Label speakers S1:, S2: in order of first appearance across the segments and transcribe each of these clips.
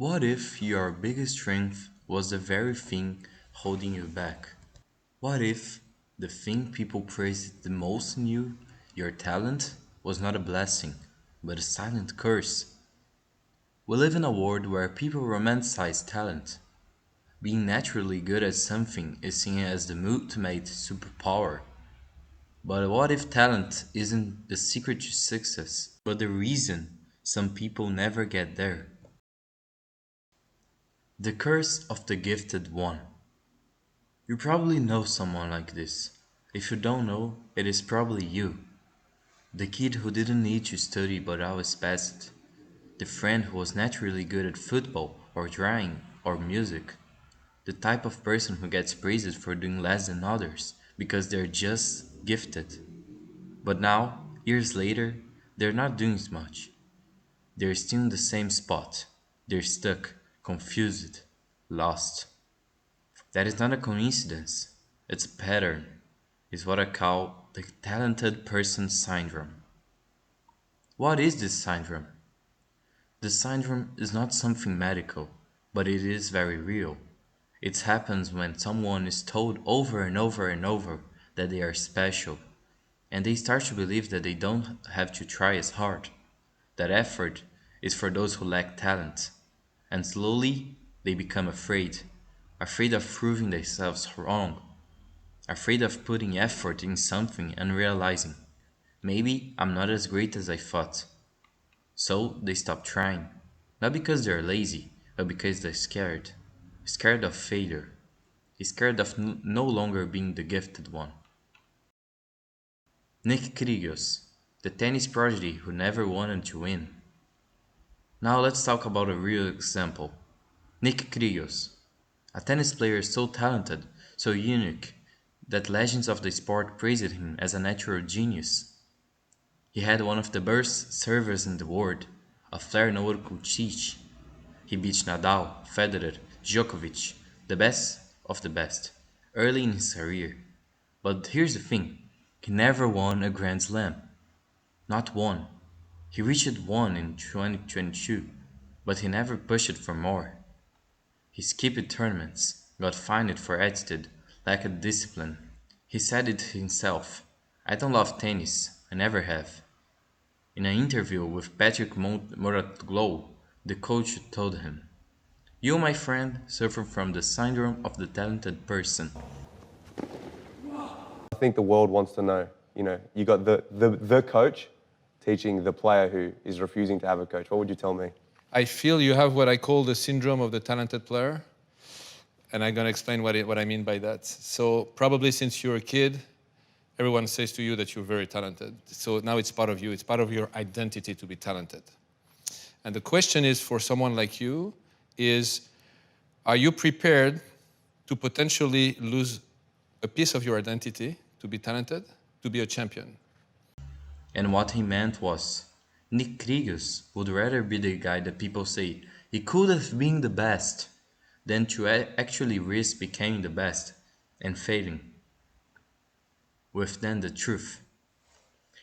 S1: What if your biggest strength was the very thing holding you back? What if the thing people praised the most in you, your talent, was not a blessing, but a silent curse? We live in a world where people romanticize talent. Being naturally good at something is seen as the ultimate superpower. But what if talent isn't the secret to success, but the reason some people never get there? The curse of the gifted one. You probably know someone like this. If you don't know, it is probably you. The kid who didn't need to study but always passed. The friend who was naturally good at football or drawing or music. The type of person who gets praised for doing less than others because they're just gifted. But now, years later, they're not doing as much. They're still in the same spot. They're stuck, confused, lost. That is not a coincidence. It's a pattern. It's what I call the talented person syndrome. What is this syndrome? The syndrome is not something medical, but it is very real. It happens when someone is told over and over and over that they are special, and they start to believe that they don't have to try as hard. That effort is for those who lack talent, and slowly they become afraid, afraid of proving themselves wrong, afraid of putting effort in something and realizing, maybe I'm not as great as I thought. So they stop trying. Not because they're lazy, but because they're scared. Scared of failure. Scared of no longer being the gifted one. Nick Kyrgios, the tennis prodigy who never wanted to win. Now let's talk about a real example. Nick Kyrgios, a tennis player so talented, so unique, that legends of the sport praised him as a natural genius. He had one of the best servers in the world, a flair no one could teach. He beat Nadal, Federer, Djokovic, the best of the best, early in his career. But here's the thing, he never won a Grand Slam. Not one. He reached one in 2022, but he never pushed for more. He skipped tournaments, got fined for attitude, lacked discipline. He said it himself. I don't love tennis, I never have. In an interview with Patrick Moratoglu, the coach told him, you, my friend, suffer from the syndrome of the talented person.
S2: I think the world wants to know, you got the coach teaching the player who is refusing to have a coach. What would you tell me?
S3: I feel you have what I call the syndrome of the talented player, and I'm going to explain what I mean by that. So probably since you're a kid, everyone says to you that you're very talented. So now it's part of you. It's part of your identity to be talented. And the question is for someone like you is, are you prepared to potentially lose a piece of your identity to be talented, to be a champion?
S1: And what he meant was, Nick Kyrgios would rather be the guy that people say he could have been the best than to actually risk becoming the best and failing with then the truth.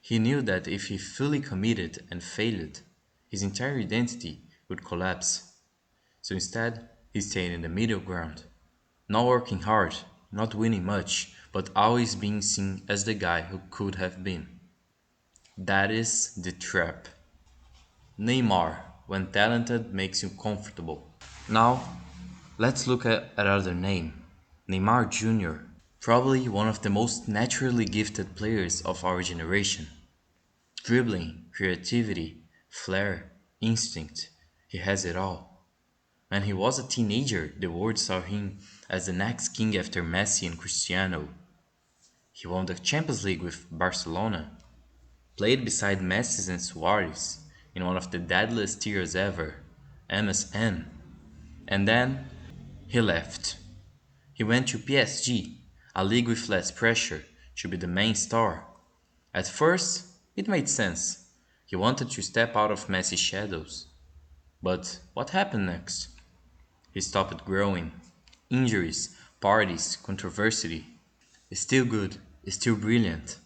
S1: He knew that if he fully committed and failed, his entire identity would collapse. So instead, he stayed in the middle ground, not working hard, not winning much, but always being seen as the guy who could have been. That is the trap. Neymar, when talented, makes you comfortable. Now, let's look at another name. Neymar Jr., probably one of the most naturally gifted players of our generation. Dribbling, creativity, flair, instinct, he has it all. When he was a teenager, the world saw him as the next king after Messi and Cristiano. He won the Champions League with Barcelona, played beside Messi and Suarez in one of the deadliest years ever, MSN, and then he left. He went to PSG, a league with less pressure, to be the main star. At first, it made sense. He wanted to step out of Messi's shadows. But what happened next? He stopped growing. Injuries, parties, controversy. Still good, still brilliant,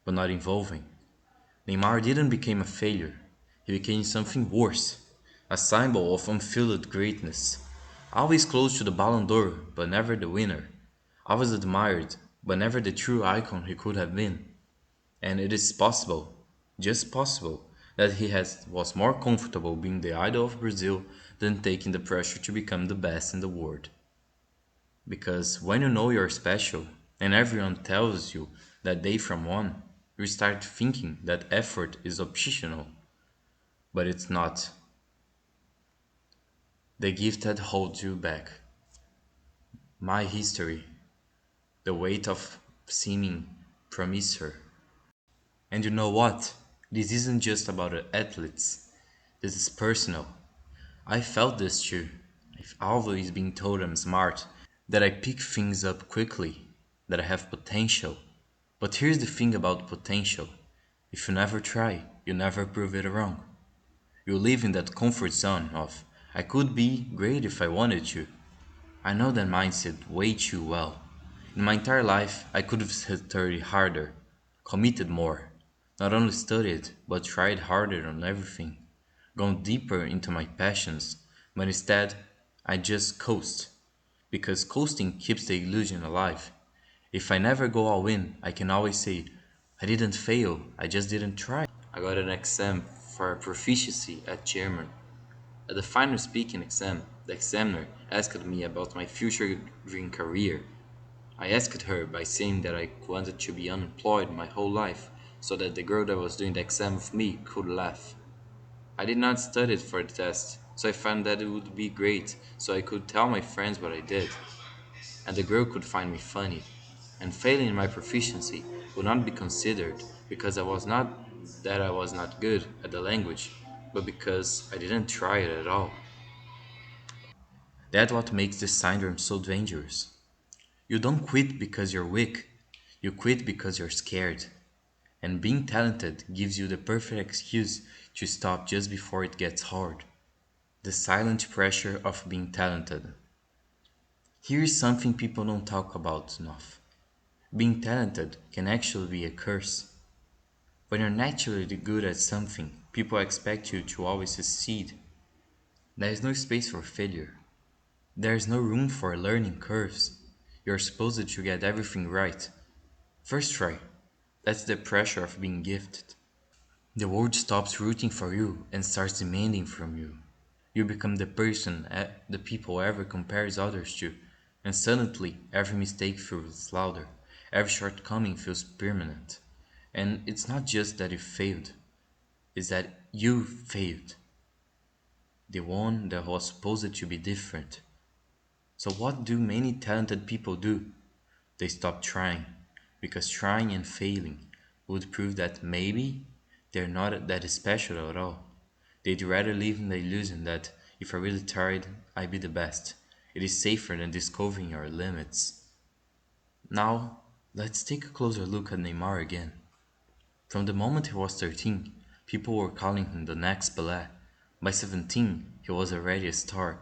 S1: but not involving. Neymar didn't become a failure. He became something worse. a symbol of unfilled greatness. Always close to the Ballon d'Or, but never the winner. Always admired, but never the true icon he could have been. And it is possible, just possible, that was more comfortable being the idol of Brazil than taking the pressure to become the best in the world. Because when you know you're special and everyone tells you that day from one, you start thinking that effort is optional, but it's not. The gift that holds you back. My history, the weight of seeming promiser. And you know what? This isn't just about the athletes. This is personal. I felt this too. I've always been told I'm smart, that I pick things up quickly, that I have potential. But here's the thing about potential. If you never try, you never prove it wrong. You live in that comfort zone of, I could be great if I wanted to. I know that mindset way too well. In my entire life, I could have studied harder, committed more, not only studied, but tried harder on everything, gone deeper into my passions, but instead, I just coast, because coasting keeps the illusion alive. If I never go all in, I can always say, I didn't fail, I just didn't try. I got an exam for proficiency at German. At the final speaking exam, the examiner asked me about my future dream career. I asked her by saying that I wanted to be unemployed my whole life so that the girl that was doing the exam with me could laugh. I did not study for the test, so I found that it would be great so I could tell my friends what I did, and the girl could find me funny. And failing in my proficiency would not be considered because I was not good at the language, but because I didn't try it at all. That's what makes this syndrome so dangerous. You don't quit because you're weak, you quit because you're scared. And being talented gives you the perfect excuse to stop just before it gets hard. The silent pressure of being talented. Here's something people don't talk about enough. Being talented can actually be a curse. When you're naturally good at something, people expect you to always succeed. There is no space for failure. There is no room for learning curves. You're supposed to get everything right. First try. That's the pressure of being gifted. The world stops rooting for you and starts demanding from you. You become the person the people ever compares others to, and suddenly every mistake feels louder, every shortcoming feels permanent. And it's not just that you failed, it's that you failed, the one that was supposed to be different. So, what do many talented people do? They stop trying, because trying and failing would prove that maybe they're not that special at all. They'd rather live in the illusion that if I really tried, I'd be the best. It is safer than discovering your limits. Now, let's take a closer look at Neymar again. From the moment he was 13, people were calling him the next Pelé. By 17, he was already a star.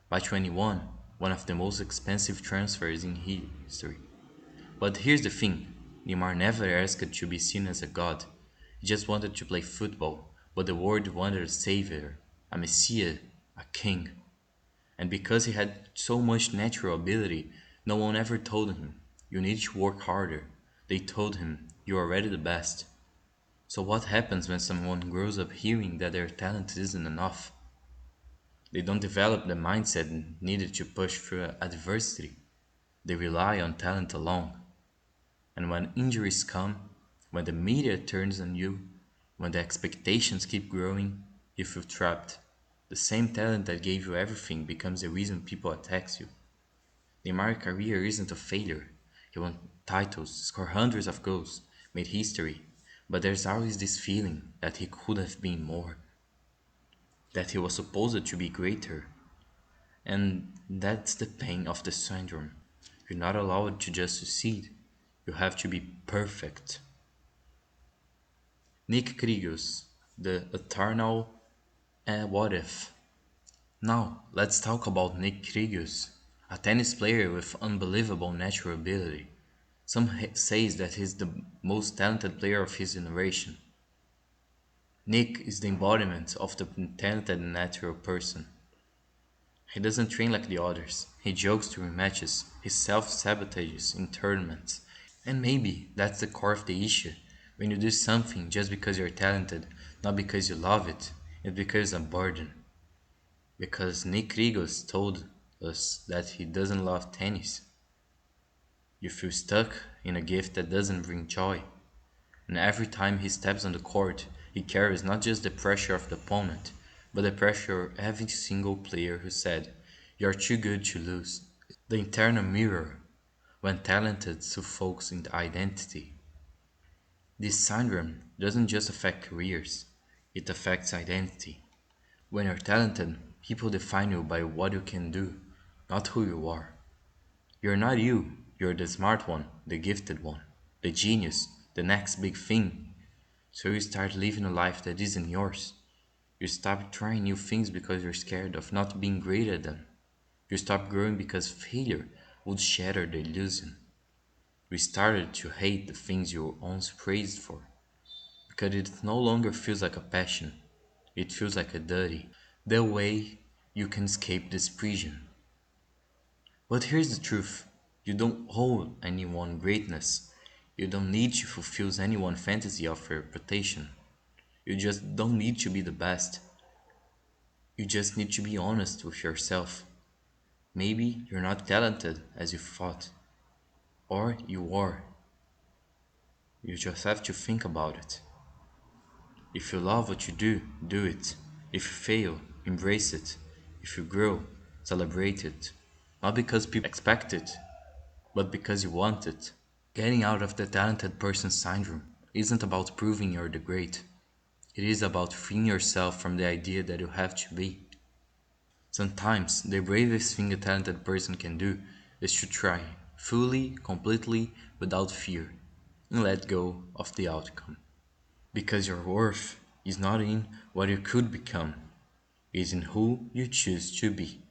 S1: By 21, one of the most expensive transfers in history. But here's the thing, Neymar never asked to be seen as a god. He just wanted to play football, but the world wanted a savior, a messiah, a king. And because he had so much natural ability, no one ever told him, you need to work harder. They told him, you're already the best. So what happens when someone grows up hearing that their talent isn't enough? They don't develop the mindset needed to push through adversity. They rely on talent alone. And when injuries come, when the media turns on you, when the expectations keep growing, you feel trapped. The same talent that gave you everything becomes the reason people attack you. Neymar's career isn't a failure. He won titles, scored hundreds of goals, made history, but there's always this feeling that he could have been more, that he was supposed to be greater. And that's the pain of the syndrome. You're not allowed to just succeed, you have to be perfect. Nick Kyrgios, the eternal what if. Now, let's talk about Nick Kyrgios, a tennis player with unbelievable natural ability. Some says that he's the most talented player of his generation. Nick is the embodiment of the talented and natural person. He doesn't train like the others. He jokes during matches. He self-sabotages in tournaments. And maybe that's the core of the issue. When you do something just because you're talented, not because you love it, it's because it's a burden. Because Nick Kyrgios told us that he doesn't love tennis. You feel stuck in a gift that doesn't bring joy. And every time he steps on the court, he carries not just the pressure of the opponent, but the pressure of every single player who said, "You're too good to lose." The internal mirror, when talented suffoces in identity. This syndrome doesn't just affect careers, it affects identity. When you're talented, people define you by what you can do, not who you are. You're not you, you're the smart one, the gifted one, the genius, the next big thing. So you start living a life that isn't yours. You stop trying new things because you're scared of not being great at them. You stop growing because failure would shatter the illusion. You started to hate the things you were once praised for because it no longer feels like a passion. It feels like a duty. The way you can escape this prison. But here's the truth. You don't owe anyone greatness. You don't need to fulfill anyone's fantasy of reputation. You just don't need to be the best. You just need to be honest with yourself. Maybe you're not talented as you thought, or you are. You just have to think about it. If you love what you do, do it. If you fail, embrace it. If you grow, celebrate it. Not because people expect it, but because you want it. Getting out of the talented person syndrome isn't about proving you're the great. It is about freeing yourself from the idea that you have to be. Sometimes the bravest thing a talented person can do is to try, fully, completely, without fear, and let go of the outcome. Because your worth is not in what you could become, it is in who you choose to be.